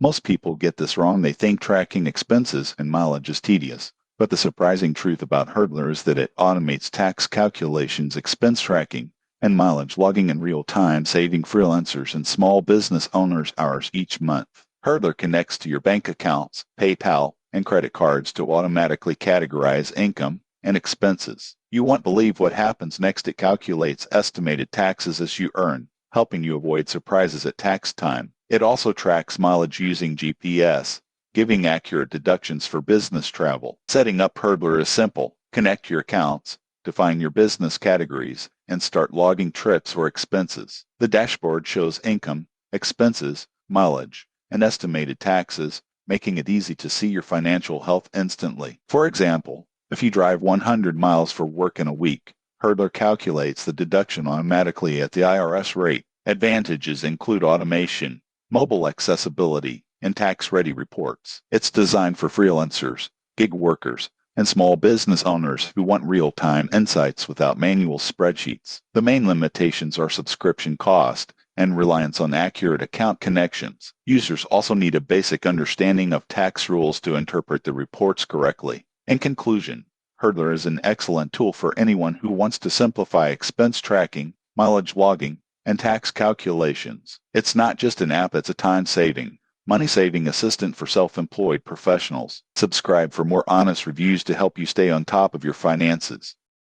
Most people get this wrong. They think tracking expenses and mileage is tedious. But the surprising truth about Hurdler is that it automates tax calculations, expense tracking, and mileage logging in real time, saving freelancers and small business owners hours each month. Hurdler connects to your bank accounts, PayPal, and credit cards to automatically categorize income and expenses. You won't believe what happens next. It calculates estimated taxes as you earn, helping you avoid surprises at tax time. It also tracks mileage using GPS, giving accurate deductions for business travel. Setting up Hurdler is simple. Connect your accounts, define your business categories, and start logging trips or expenses. The dashboard shows income, expenses, mileage, and estimated taxes, making it easy to see your financial health instantly. For example, if you drive 100 miles for work in a week, Hurdler calculates the deduction automatically at the IRS rate. Advantages include automation, mobile accessibility, and tax-ready reports. It's designed for freelancers, gig workers, and small business owners who want real-time insights without manual spreadsheets. The main limitations are subscription cost and reliance on accurate account connections. Users also need a basic understanding of tax rules to interpret the reports correctly. In conclusion, Hurdler is an excellent tool for anyone who wants to simplify expense tracking, mileage logging, and tax calculations. It's not just an app, it's a time-saving, money-saving assistant for self-employed professionals. Subscribe for more honest reviews to help you stay on top of your finances.